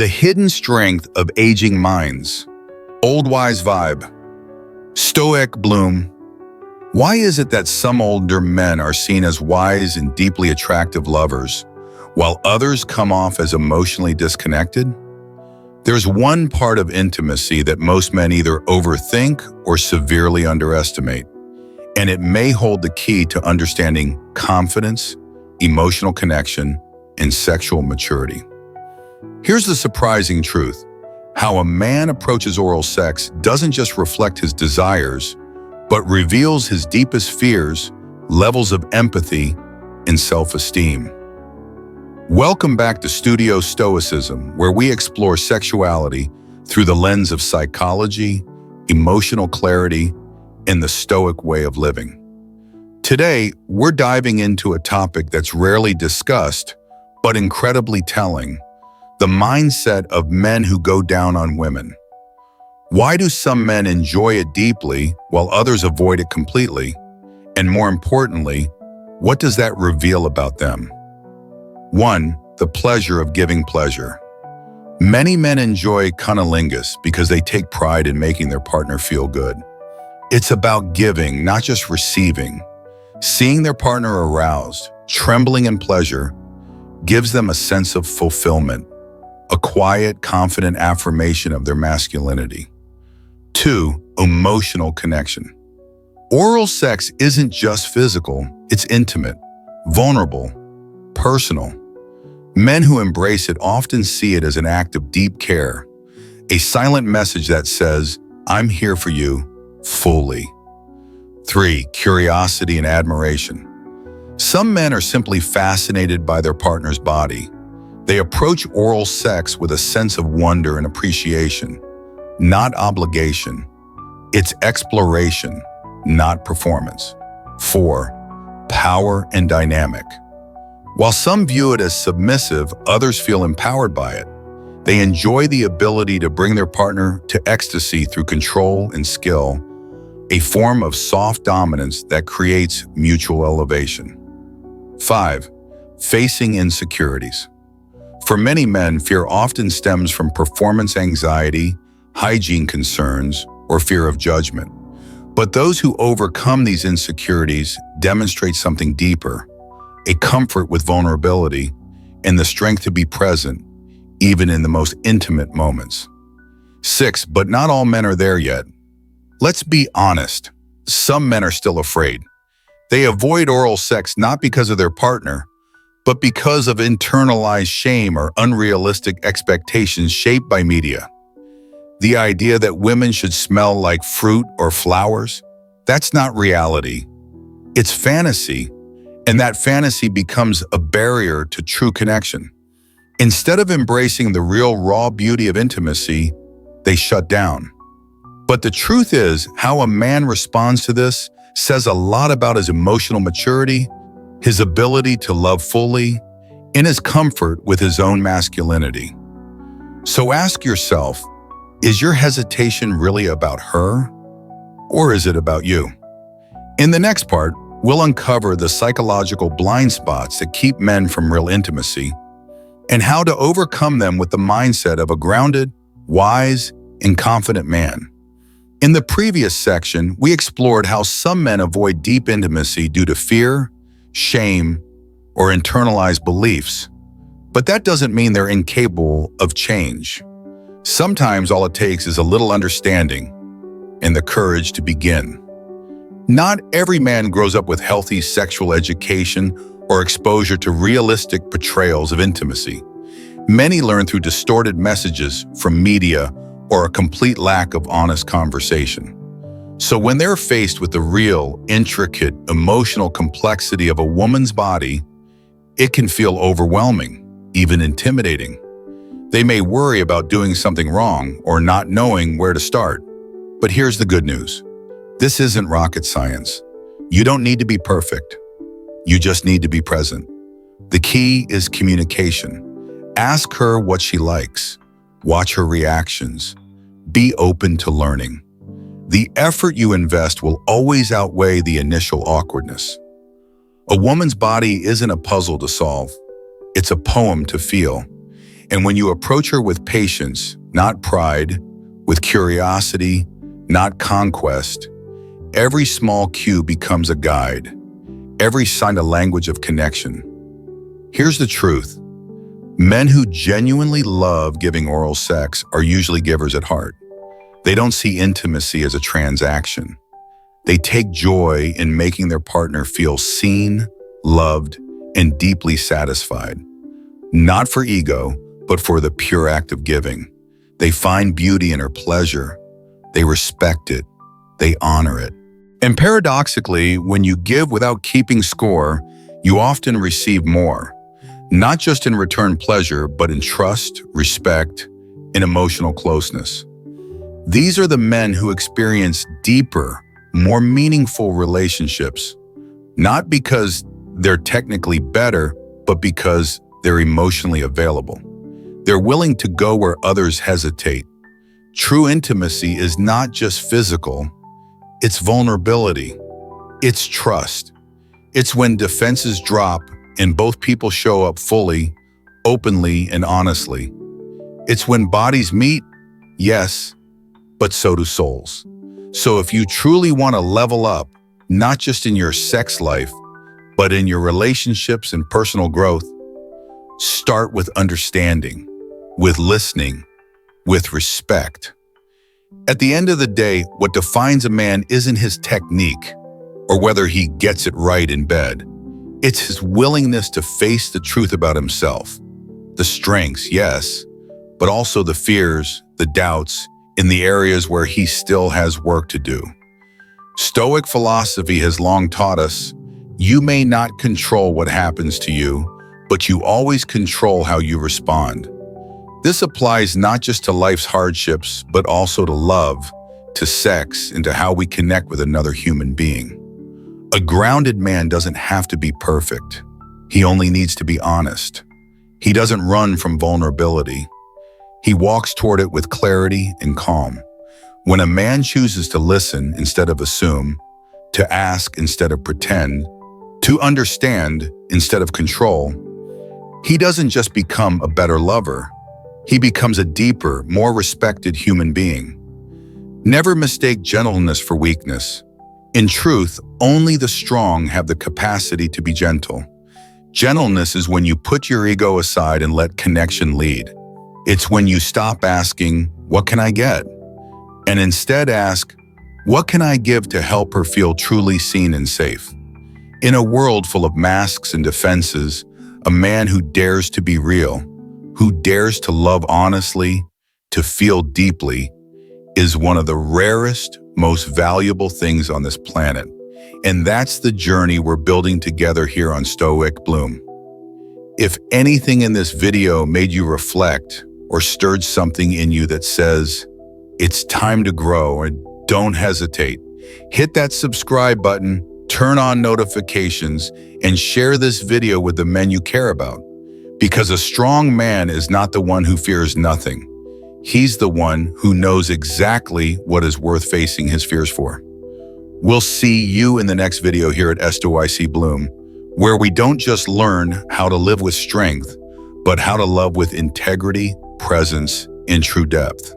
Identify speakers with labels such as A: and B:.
A: The hidden strength of aging minds. Old wise vibe. Stoic bloom. Why is it that some older men are seen as wise and deeply attractive lovers, while others come off as emotionally disconnected? There's one part of intimacy that most men either overthink or severely underestimate, and it may hold the key to understanding confidence, emotional connection, and sexual maturity. Here's the surprising truth. How a man approaches oral sex doesn't just reflect his desires, but reveals his deepest fears, levels of empathy, and self-esteem. Welcome back to Studio Stoicism, where we explore sexuality through the lens of psychology, emotional clarity, and the Stoic way of living. Today, we're diving into a topic that's rarely discussed, but incredibly telling: the mindset of men who go down on women. Why do some men enjoy it deeply while others avoid it completely? And more importantly, what does that reveal about them? 1. The pleasure of giving pleasure. Many men enjoy cunnilingus because they take pride in making their partner feel good. It's about giving, not just receiving. Seeing their partner aroused, trembling in pleasure, gives them a sense of fulfillment, a quiet, confident affirmation of their masculinity. 2. Emotional connection. Oral sex isn't just physical, it's intimate, vulnerable, personal. Men who embrace it often see it as an act of deep care, a silent message that says, "I'm here for you, fully." 3. Curiosity and admiration. Some men are simply fascinated by their partner's body. They approach oral sex with a sense of wonder and appreciation, not obligation. It's exploration, not performance. 4. Power and dynamic. While some view it as submissive, others feel empowered by it. They enjoy the ability to bring their partner to ecstasy through control and skill, a form of soft dominance that creates mutual elevation. 5. Facing insecurities. For many men, fear often stems from performance anxiety, hygiene concerns, or fear of judgment. But those who overcome these insecurities demonstrate something deeper: a comfort with vulnerability and the strength to be present, even in the most intimate moments. 6. But not all men are there yet. Let's be honest. Some men are still afraid. They avoid oral sex not because of their partner, but because of internalized shame or unrealistic expectations shaped by media. The idea that women should smell like fruit or flowers, that's not reality. It's fantasy, and that fantasy becomes a barrier to true connection. Instead of embracing the real raw beauty of intimacy, they shut down. But the truth is, how a man responds to this says a lot about his emotional maturity, his ability to love fully, and his comfort with his own masculinity. So ask yourself, is your hesitation really about her, or is it about you? In the next part, we'll uncover the psychological blind spots that keep men from real intimacy, and how to overcome them with the mindset of a grounded, wise, and confident man. In the previous section, we explored how some men avoid deep intimacy due to fear, shame, or internalized beliefs. But that doesn't mean they're incapable of change. Sometimes all it takes is a little understanding and the courage to begin. Not every man grows up with healthy sexual education or exposure to realistic portrayals of intimacy. Many learn through distorted messages from media or a complete lack of honest conversation. So when they're faced with the real, intricate, emotional complexity of a woman's body, it can feel overwhelming, even intimidating. They may worry about doing something wrong or not knowing where to start. But here's the good news. This isn't rocket science. You don't need to be perfect. You just need to be present. The key is communication. Ask her what she likes. Watch her reactions. Be open to learning. The effort you invest will always outweigh the initial awkwardness. A woman's body isn't a puzzle to solve. It's a poem to feel. And when you approach her with patience, not pride, with curiosity, not conquest, every small cue becomes a guide, every sign a language of connection. Here's the truth. Men who genuinely love giving oral sex are usually givers at heart. They don't see intimacy as a transaction. They take joy in making their partner feel seen, loved, and deeply satisfied. Not for ego, but for the pure act of giving. They find beauty in her pleasure. They respect it. They honor it. And paradoxically, when you give without keeping score, you often receive more. Not just in return pleasure, but in trust, respect, and emotional closeness. These are the men who experience deeper, more meaningful relationships, not because they're technically better, but because they're emotionally available. They're willing to go where others hesitate. True intimacy is not just physical, it's vulnerability, it's trust. It's when defenses drop and both people show up fully, openly, and honestly. It's when bodies meet, yes, but so do souls. So if you truly want to level up, not just in your sex life, but in your relationships and personal growth, start with understanding, with listening, with respect. At the end of the day, what defines a man isn't his technique or whether he gets it right in bed. It's his willingness to face the truth about himself. The strengths, yes, but also the fears, the doubts, in the areas where he still has work to do. Stoic philosophy has long taught us, you may not control what happens to you, but you always control how you respond. This applies not just to life's hardships, but also to love, to sex, and to how we connect with another human being. A grounded man doesn't have to be perfect. He only needs to be honest. He doesn't run from vulnerability. He walks toward it with clarity and calm. When a man chooses to listen instead of assume, to ask instead of pretend, to understand instead of control, he doesn't just become a better lover. He becomes a deeper, more respected human being. Never mistake gentleness for weakness. In truth, only the strong have the capacity to be gentle. Gentleness is when you put your ego aside and let connection lead. It's when you stop asking, "What can I get?" and instead ask, "What can I give to help her feel truly seen and safe?" In a world full of masks and defenses, a man who dares to be real, who dares to love honestly, to feel deeply, is one of the rarest, most valuable things on this planet. And that's the journey we're building together here on Stoic Bloom. If anything in this video made you reflect or stirred something in you that says, it's time to grow, and don't hesitate. Hit that subscribe button, turn on notifications, and share this video with the men you care about. Because a strong man is not the one who fears nothing. He's the one who knows exactly what is worth facing his fears for. We'll see you in the next video here at STOIC Bloom, where we don't just learn how to live with strength, but how to love with integrity, presence, and true depth.